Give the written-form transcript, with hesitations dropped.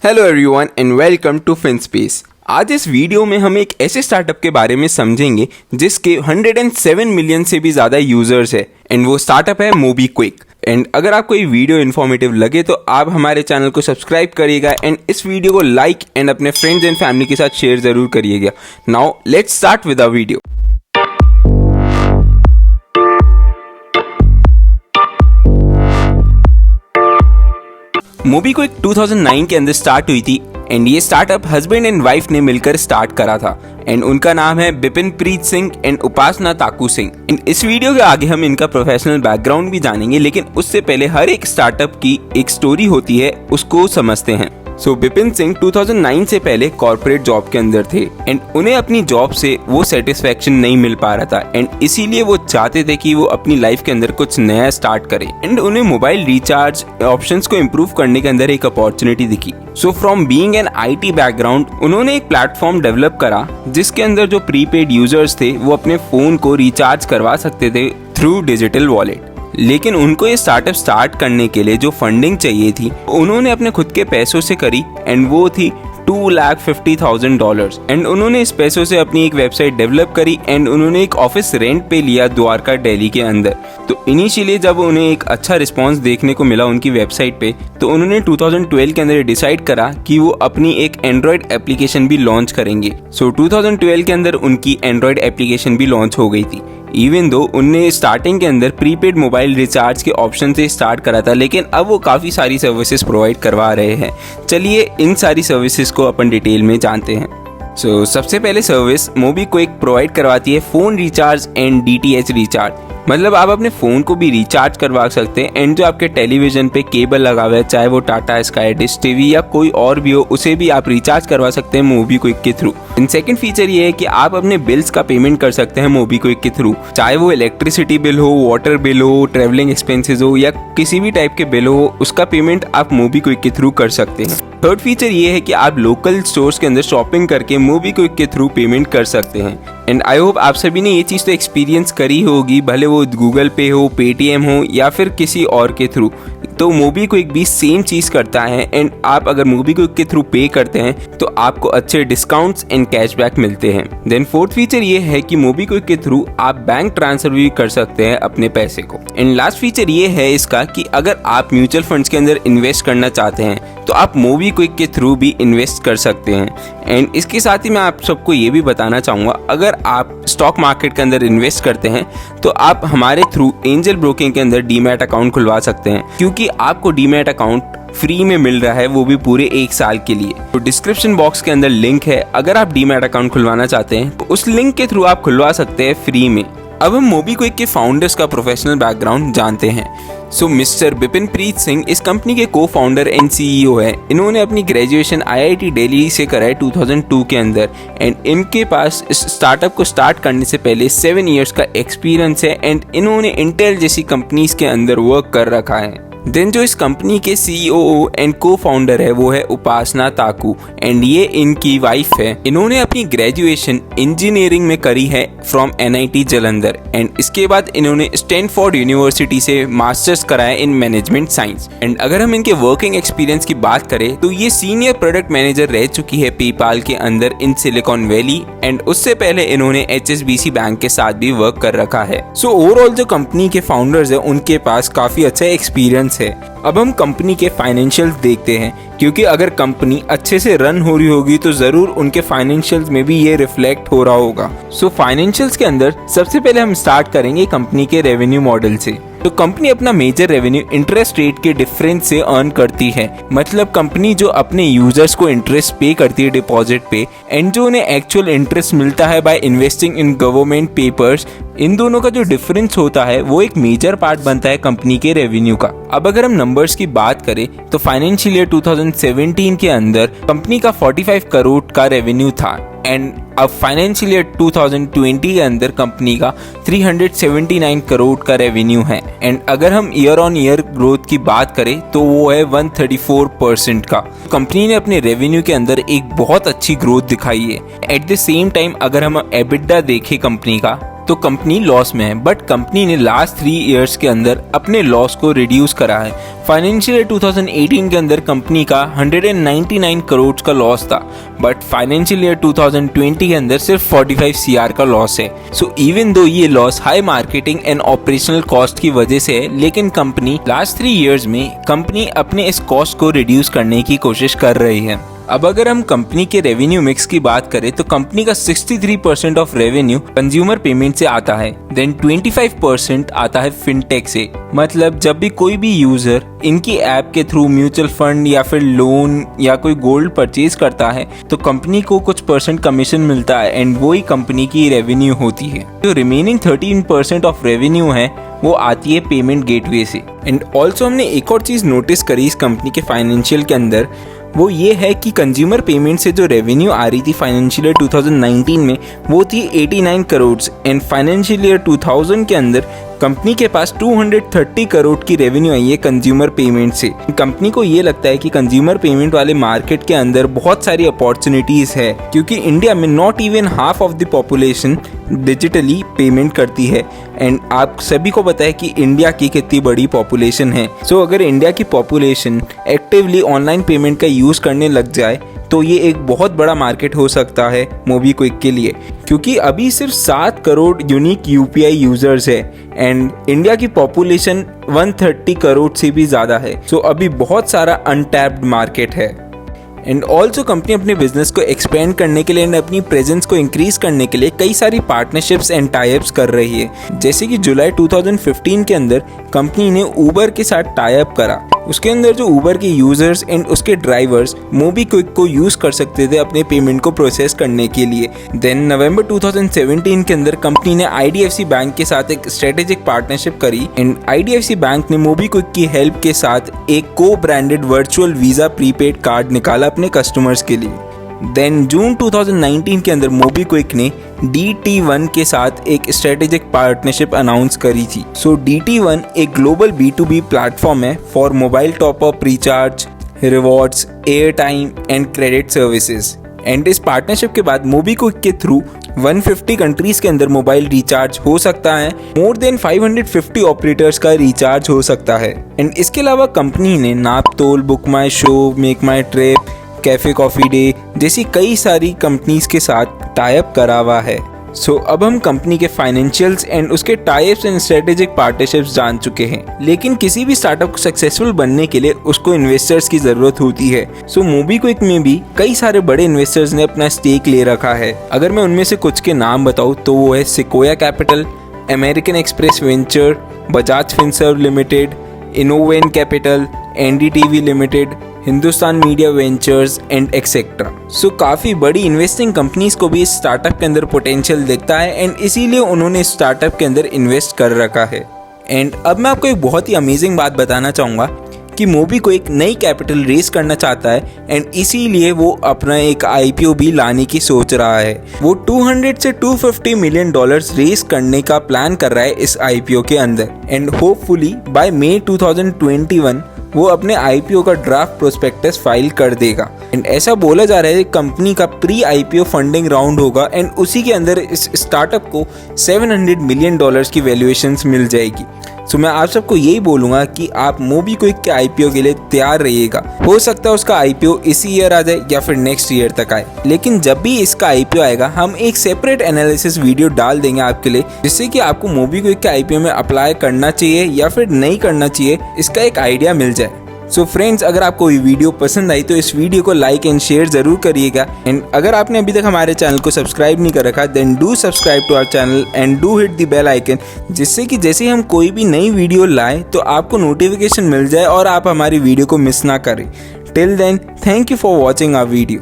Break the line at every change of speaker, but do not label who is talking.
Hello everyone and welcome to Finspace. आज इस video में हम एक ऐसे स्टार्टअप के बारे में समझेंगे जिसके 107 मिलियन से भी ज़्यादा यूजर्स है एंड वो स्टार्टअप है मोबीक्विक। एंड अगर आपको ये वीडियो इन्फॉर्मेटिव लगे तो आप हमारे चैनल को सब्सक्राइब करिएगा एंड इस वीडियो को लाइक एंड अपने फ्रेंड्स एंड फैमिली के साथ शेयर ज़रूर करिएगा। Now let's start with our video. MobiKwik 2009 के अंदर स्टार्ट हुई थी एंड ये स्टार्टअप हस्बैंड एंड वाइफ ने मिलकर स्टार्ट करा था एंड उनका नाम है बिपिन प्रीत सिंह एंड उपासना ताकू सिंह। एंड इस वीडियो के आगे हम इनका प्रोफेशनल बैकग्राउंड भी जानेंगे, लेकिन उससे पहले हर एक स्टार्टअप की एक स्टोरी होती है, उसको समझते हैं। सो बिपिन सिंह 2009 से पहले कॉर्पोरेट जॉब के अंदर थे एंड उन्हें अपनी जॉब से वो सेटिस्फेक्शन नहीं मिल पा रहा था एंड इसीलिए वो चाहते थे कि वो अपनी लाइफ के अंदर कुछ नया स्टार्ट करें एंड उन्हें मोबाइल रिचार्ज ऑप्शंस को इम्प्रूव करने के अंदर एक अपॉर्चुनिटी दिखी। So from being an IT background उन्होंने एक प्लेटफॉर्म डेवलप करा जिसके अंदर जो प्रीपेड यूजर्स थे वो अपने फोन को रिचार्ज करवा सकते थे थ्रू डिजिटल वॉलेट। लेकिन उनको ये स्टार्टअप स्टार्ट करने के लिए जो फंडिंग चाहिए थी उन्होंने अपने खुद के पैसों से करी एंड वो थी $250,000 एंड उन्होंने इस पैसों से अपनी एक वेबसाइट डेवलप करी एंड उन्होंने एक ऑफिस रेंट पे लिया द्वारका दिल्ली के अंदर। तो इनिशियली जब उन्हें एक अच्छा रिस्पांस देखने को मिला उनकी वेबसाइट पे तो उन्होंने 2012 के अंदर डिसाइड करा कि वो अपनी एक एंड्रॉयड एप्लीकेशन भी लॉन्च करेंगे। सो 2012 के अंदर उनकी एंड्रॉयड एप्लीकेशन भी लॉन्च हो गई थी। इवन दो उनने स्टार्टिंग के अंदर प्रीपेड मोबाइल रिचार्ज के ऑप्शन से स्टार्ट करा था, लेकिन अब वो काफ़ी सारी सर्विसेज प्रोवाइड करवा रहे हैं। चलिए इन सारी सर्विसेज को अपन डिटेल में जानते हैं। सबसे पहले सर्विस मोबीक्विक प्रोवाइड करवाती है phone recharge and DTH recharge. मतलब आप अपने फ़ोन को भी रिचार्ज करवा सकते हैं एंड जो आपके टेलीविज़न पे केबल लगा हुआ है, चाहे वो टाटा स्काई डिश टीवी या कोई और भी हो, उसे भी आप रिचार्ज करवा सकते हैं मोबीक्विक के थ्रू। एंड सेकंड फीचर ये है कि आप अपने बिल्स का पेमेंट कर सकते हैं मोबीक्विक के थ्रू, चाहे वो इलेक्ट्रिसिटी बिल हो, वाटर बिल हो, ट्रेवलिंग एक्सपेंसेस हो या किसी भी टाइप के बिल हो, उसका पेमेंट आप मोबीक्विक के थ्रू कर सकते हैं। थर्ड फीचर ये है कि आप लोकल स्टोर्स के अंदर शॉपिंग करके मोबीक्विक के थ्रू पेमेंट कर सकते हैं। एंड आई होप आप सभी ने ये चीज़ तो एक्सपीरियंस करी होगी, भले वो गूगल पे हो, पेटीएम हो या फिर किसी और के थ्रू। तो मोबीक्विक भी सेम चीज़ करता है एंड आप अगर मोबीक्विक के थ्रू पे करते हैं तो आपको अच्छे डिस्काउंट्स एंड कैशबैक मिलते हैं। देन फोर्थ फीचर ये है कि मोबीक्विक के थ्रू आप बैंक ट्रांसफर भी कर सकते हैं अपने पैसे को। एंड लास्ट फीचर ये है इसका कि अगर आप म्यूचुअल फंड्स के अंदर इन्वेस्ट करना चाहते हैं तो आप मोबीक्विक के थ्रू भी इन्वेस्ट कर सकते हैं। एंड इसके साथ ही मैं आप सबको ये भी बताना चाहूँगा, अगर आप स्टॉक मार्केट के अंदर इन्वेस्ट करते हैं तो आप हमारे थ्रू एंजल ब्रोकिंग के अंदर डीमैट अकाउंट खुलवा सकते हैं, क्योंकि आपको डीमैट अकाउंट फ्री में मिल रहा है, वो भी पूरे 1 साल के लिए। तो डिस्क्रिप्शन बॉक्स के अंदर लिंक है, अगर आप डीमैट अकाउंट खुलवाना चाहते हैं तो उस लिंक के थ्रू आप खुलवा सकते हैं फ्री में। अब हम मोबीक्विक के फाउंडर्स का प्रोफेशनल बैकग्राउंड जानते हैं। मिस्टर बिपिन प्रीत सिंह इस कंपनी के को फाउंडर एंड सीईओ है। इन्होंने अपनी ग्रेजुएशन आईआईटी दिल्ली से करा है 2002 के अंदर एंड इनके पास इस स्टार्टअप को स्टार्ट करने से पहले 7 इयर्स का एक्सपीरियंस है एंड इन्होंने इंटेल जैसी कंपनीज के अंदर वर्क कर रखा है। देन जो इस कंपनी के सीईओ एंड को फाउंडर है वो है उपासना ताकू एंड ये इनकी वाइफ है। इन्होंने अपनी ग्रेजुएशन इंजीनियरिंग में करी है फ्रॉम एनआईटी जालंधर एंड इसके बाद इन्होंने स्टैनफोर्ड यूनिवर्सिटी से मास्टर्स करा है इन मैनेजमेंट साइंस। एंड अगर हम इनके वर्किंग एक्सपीरियंस की बात करें तो ये सीनियर प्रोडक्ट मैनेजर रह चुकी है पेपाल के अंदर इन सिलिकॉन वैली एंड उससे पहले इन्होंने HSBC बैंक के साथ भी वर्क कर रखा है। ओवरऑल जो कंपनी के फाउंडर्स है उनके पास काफी अच्छा एक्सपीरियंस है। अब हम कंपनी के फाइनेंशियल्स देखते हैं, क्योंकि अगर कंपनी अच्छे से रन हो रही होगी तो जरूर उनके फाइनेंशियल्स में भी ये रिफ्लेक्ट हो रहा होगा। फाइनेंशियल्स के अंदर सबसे पहले हम स्टार्ट करेंगे कंपनी के रेवेन्यू मॉडल से। तो कंपनी अपना मेजर रेवेन्यू इंटरेस्ट रेट के डिफरेंस से अर्न करती है। मतलब कंपनी जो अपने यूजर्स को इंटरेस्ट पे करती है डिपॉजिट पे एंड जो उन्हें एक्चुअल इंटरेस्ट मिलता है by investing in government papers, इन दोनों का जो डिफरेंस होता है वो एक मेजर पार्ट बनता है कंपनी के रेवेन्यू का। अब अगर हम नंबर्स की बात करें तो फाइनेंशियल ईयर 2017 के अंदर कंपनी का 45 करोड़ का रेवेन्यू था एंड अब फाइनेंशियल ईयर 2020 के अंदर कंपनी का 379 करोड़ का रेवेन्यू है। एंड अगर हम ईयर ऑन ईयर ग्रोथ की बात करें तो वो है 134% का। कंपनी ने अपने रेवेन्यू के अंदर एक बहुत अच्छी ग्रोथ दिखाई है। एट द सेम टाइम अगर हम एबिटा देखें कंपनी का तो कंपनी लॉस में है, बट कंपनी ने लास्ट 3 इयर्स के अंदर अपने लॉस को रिड्यूस करा है। फाइनेंशियल ईयर 2018 के अंदर कंपनी का 199 करोड़ का लॉस था, बट फाइनेंशियल ईयर 2020 के अंदर सिर्फ 45 CR का लॉस है। सो इवन दो ये loss high marketing and operational cost की वजह से है, लेकिन कंपनी लास्ट 3 इयर्स में कंपनी अपने इस कॉस्ट को रिड्यूस करने की कोशिश कर रही है। अब अगर हम कंपनी के रेवेन्यू मिक्स की बात करें तो कंपनी का 63% ऑफ रेवेन्यू कंज्यूमर पेमेंट से आता है, देन 25% आता है फिनटेक से। मतलब जब भी कोई भी यूजर इनकी ऐप के थ्रू म्यूचुअल फंड या फिर लोन या कोई गोल्ड परचेज करता है तो कंपनी को कुछ परसेंट कमीशन मिलता है एंड वही कंपनी की रेवेन्यू होती है। जो रिमेनिंग 13% ऑफ रेवेन्यू है वो आती है पेमेंट गेटवे से। एंड ऑल्सो हमने एक और चीज नोटिस करी इस कंपनी के फाइनेंशियल के अंदर, वो ये है कि कंज्यूमर पेमेंट से जो रेवेन्यू आ रही थी फाइनेंशियल ईयर 2019 में वो थी 89 करोड़ एंड फाइनेंशियल ईयर 2000 के अंदर कंपनी के पास 230 करोड़ की रेवेन्यू आई है कंज्यूमर पेमेंट से। कंपनी को ये लगता है कि कंज्यूमर पेमेंट वाले मार्केट के अंदर बहुत सारी अपॉर्चुनिटीज है, क्योंकि इंडिया में not even half of the population digitally payment करती है एंड आप सभी को पता है कि इंडिया की कितनी बड़ी पॉपुलेशन है। सो अगर इंडिया की पॉपुलेशन एक्टिवली ऑनलाइन पेमेंट का यूज करने लग जाए तो ये एक बहुत बड़ा मार्केट हो सकता है मोबीक्विक के लिए, क्योंकि अभी सिर्फ 7 करोड़ यूनिक UPI यूजर्स है एंड इंडिया की पॉपुलेशन 130 करोड़ से भी ज़्यादा है। सो अभी बहुत सारा अनटैप्ड मार्केट है। एंड ऑल्सो कंपनी अपने बिजनेस को एक्सपेंड करने के लिए एंड अपनी प्रेजेंस को इंक्रीज करने के लिए कई सारी पार्टनरशिप्स एंड टाइप्स कर रही है। जैसे कि जुलाई 2015 के अंदर कंपनी ने ऊबर के साथ टाइप करा। उसके अंदर जो ऊबर के यूजर्स एंड उसके ड्राइवर्स मोबीक्विक को यूज कर सकते थे अपने पेमेंट को प्रोसेस करने के लिए। देन नवंबर 2017 के अंदर कंपनी ने IDFC बैंक के साथ एक स्ट्रेटेजिक पार्टनरशिप करी एंड IDFC बैंक ने मोबीक्विक की हेल्प के साथ एक को branded virtual visa prepaid card निकाला अपने कस्टमर्स के लिए। देन जून 2019 के अंदर मोबीक्विक ने DT1 के साथ एक स्ट्रेटेजिक पार्टनरशिप अनाउंस करी थी। सो DT1 एक ग्लोबल B2B प्लेटफॉर्म है for mobile top up, recharge, rewards, air time and credit services. And इस पार्टनरशिप के बाद मोबीक्विक के थ्रू 150 कंट्रीज के अंदर मोबाइल रिचार्ज हो सकता है, मोर देन 550 ऑपरेटर्स का रिचार्ज हो सकता है। एंड इसके अलावा कंपनी ने नापतोल, बुक माई शो, मेक माई ट्रिप, कैफे कॉफी डे जैसी कई सारी कंपनीज के साथ टाइप करा हुआ है। सो अब हम कंपनी के फाइनेंशियल्स एंड उसके टाइप्स एंड स्ट्रेटेजिक पार्टनरशिप्स जान चुके हैं, लेकिन किसी भी स्टार्टअप को सक्सेसफुल बनने के लिए उसको इन्वेस्टर्स की जरूरत होती है। सो मोबीक्विक में भी कई सारे बड़े इन्वेस्टर्स ने अपना स्टेक ले रखा है। अगर मैं उनमें से कुछ के नाम बताऊँ तो वो है Sequoia Capital, American Express venture, Bajaj Finserv limited, Innoven capital, NDTV limited, Hindustan media ventures and etcetera. So काफ़ी बड़ी इन्वेस्टिंग कंपनीज को भी इस स्टार्टअप के अंदर पोटेंशियल दिखता है एंड इसीलिए उन्होंने स्टार्टअप के अंदर इन्वेस्ट कर रखा है। एंड अब मैं आपको एक बहुत ही अमेजिंग बात बताना चाहूँगा कि मोबीक्विक नई कैपिटल रेस करना चाहता है एंड इसीलिए वो अपना एक IPO भी लाने की सोच रहा है। वो 200 से 250 मिलियन डॉलर्स रेस करने का प्लान कर रहा है इस IPO के अंदर एंड होपफुली बाय मई 2021 वो अपने IPO का ड्राफ्ट प्रोस्पेक्टस फाइल कर देगा। एंड ऐसा बोला जा रहा है कि कंपनी का प्री IPO फंडिंग राउंड होगा एंड उसी के अंदर इस स्टार्टअप को 700 मिलियन डॉलर्स की वैल्यूएशंस मिल जाएगी। सो मैं आप सबको यही बोलूँगा कि आप मोबीक्विक के IPO के लिए तैयार रहिएगा। हो सकता है उसका IPO इसी ईयर आ जाए या फिर नेक्स्ट ईयर तक आए, लेकिन जब भी इसका IPO आएगा हम एक सेपरेट एनालिसिस वीडियो डाल देंगे आपके लिए, जिससे कि आपको मोबीक्विक के IPO में अप्लाई करना चाहिए या फिर नहीं करना चाहिए इसका एक आइडिया मिल जाए। सो फ्रेंड्स, अगर आपको ये वीडियो पसंद आई तो इस वीडियो को लाइक एंड शेयर जरूर करिएगा एंड अगर आपने अभी तक हमारे चैनल को सब्सक्राइब नहीं कर रखा then do subscribe to our channel and do hit the bell icon, जिससे कि जैसे हम कोई भी नई वीडियो लाएं तो आपको नोटिफिकेशन मिल जाए और आप हमारी वीडियो को मिस ना करें। Till then, thank you for watching our video.